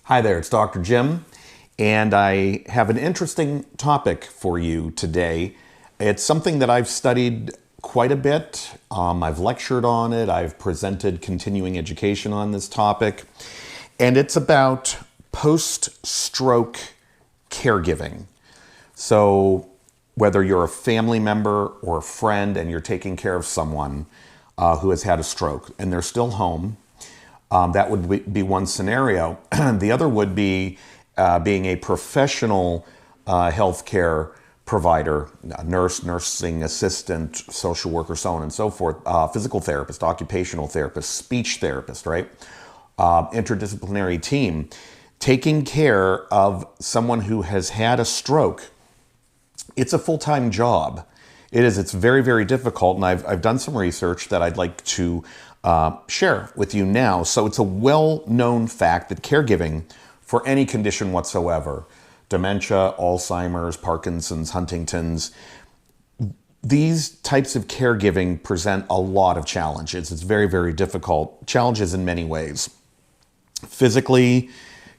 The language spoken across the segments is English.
Hi there, it's Dr. Jim, and I have an interesting topic for you today. It's something that I've studied quite a bit. I've lectured on it, I've presented continuing education on this topic, and it's about post-stroke caregiving. So whether you're a family member or a friend and you're taking care of someone who has had a stroke and they're still home, that would be one scenario. The other would be being a professional healthcare provider, nurse, nursing assistant, social worker, so on and so forth, physical therapist, occupational therapist, speech therapist, right? Interdisciplinary team, taking care of someone who has had a stroke. It's a full-time job. It is. It's very, very difficult, and I've done some research that I'd like to share with you now. So it's a well-known fact that caregiving for any condition whatsoever, dementia, Alzheimer's, Parkinson's, Huntington's, these types of caregiving present a lot of challenges. It's very, very difficult. Challenges in many ways. Physically,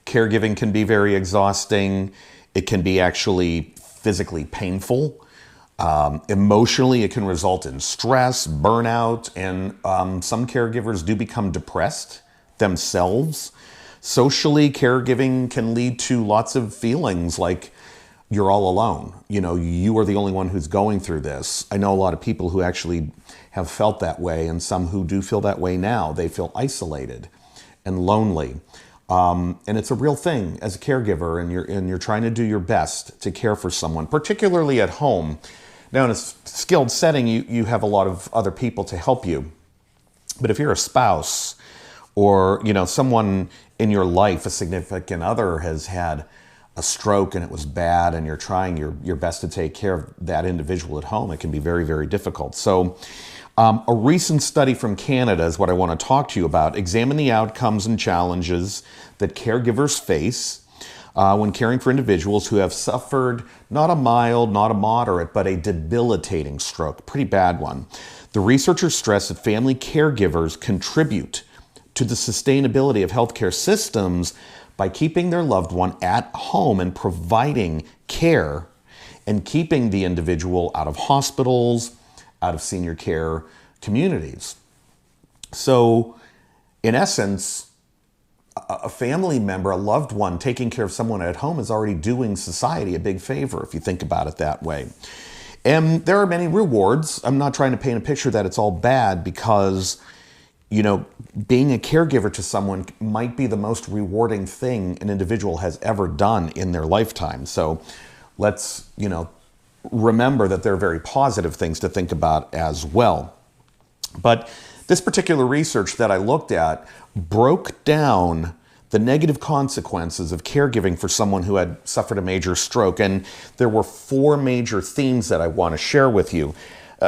caregiving can be very exhausting. It can be actually physically painful. Emotionally, it can result in stress, burnout, and some caregivers do become depressed themselves. Socially, caregiving can lead to lots of feelings like you're all alone. You know, you are the only one who's going through this. I know a lot of people who actually have felt that way, and some who do feel that way now. They feel isolated and lonely. And it's a real thing as a caregiver, and you're trying to do your best to care for someone, particularly at home. Now, in a skilled setting, you have a lot of other people to help you. But if you're a spouse or, someone in your life, a significant other has had a stroke and it was bad, and you're trying your best to take care of that individual at home, it can be very, very difficult. So a recent study from Canada is what I want to talk to you about. Examine the outcomes and challenges that caregivers face when caring for individuals who have suffered not a mild, not a moderate, but a debilitating stroke, pretty bad one. The researchers stress that family caregivers contribute to the sustainability of healthcare systems by keeping their loved one at home and providing care and keeping the individual out of hospitals, out of senior care communities. So, in essence, a family member, a loved one, taking care of someone at home is already doing society a big favor, if you think about it that way. And there are many rewards. I'm not trying to paint a picture that it's all bad, because, being a caregiver to someone might be the most rewarding thing an individual has ever done in their lifetime. So let's, remember that there are very positive things to think about as well. But this particular research that I looked at broke down the negative consequences of caregiving for someone who had suffered a major stroke. And there were 4 major themes that I want to share with you.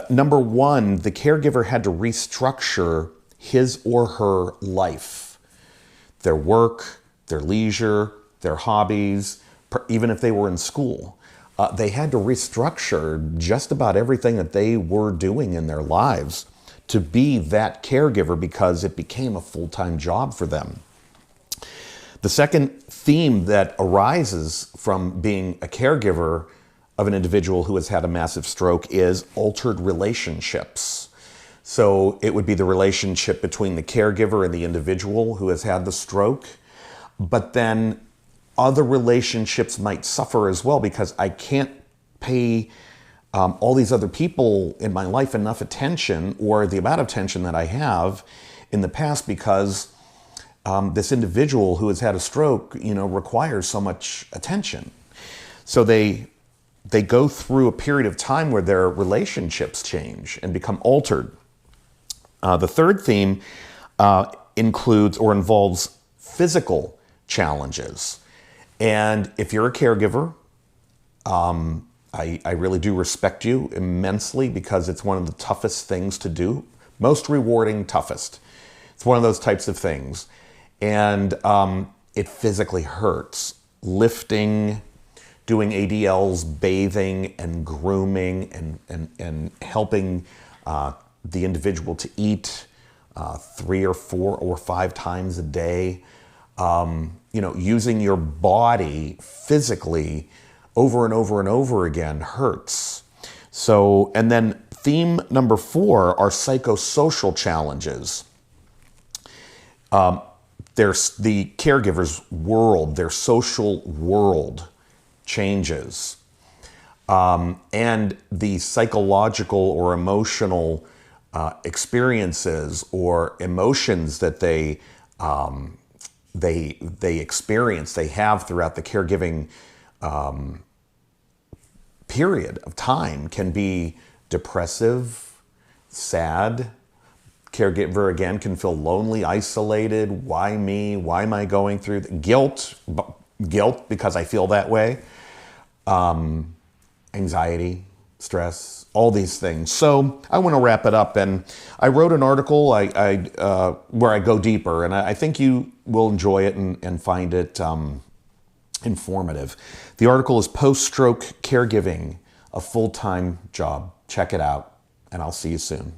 Number 1, the caregiver had to restructure his or her life, their work, their leisure, their hobbies, even if they were in school. They had to restructure just about everything that they were doing in their lives to be that caregiver, because it became a full-time job for them. The second theme that arises from being a caregiver of an individual who has had a massive stroke is altered relationships. So it would be the relationship between the caregiver and the individual who has had the stroke. But then other relationships might suffer as well, because I can't pay all these other people in my life enough attention, or the amount of attention that I have in the past, because this individual who has had a stroke, requires so much attention. So they go through a period of time where their relationships change and become altered. The third theme includes or involves physical challenges. And if you're a caregiver, I really do respect you immensely, because it's one of the toughest things to do. Most rewarding, toughest. It's one of those types of things. And it physically hurts. Lifting, doing ADLs, bathing and grooming, and helping the individual to eat 3 or 4 or 5 times a day. using your body physically over and over and over again hurts. So, and then theme number 4 are psychosocial challenges. There's the caregiver's world, their social world changes. And the psychological or emotional experiences or emotions that they experience, they have throughout the caregiving period of time can be depressive, sad. Caregiver, again, can feel lonely, isolated. Why me? Why am I going through guilt because I feel that way. Anxiety, stress, all these things. So I want to wrap it up, and I wrote an article where I go deeper, and I think you will enjoy it and find it informative. The article is Post-Stroke Caregiving, a Full-Time Job. Check it out, and I'll see you soon.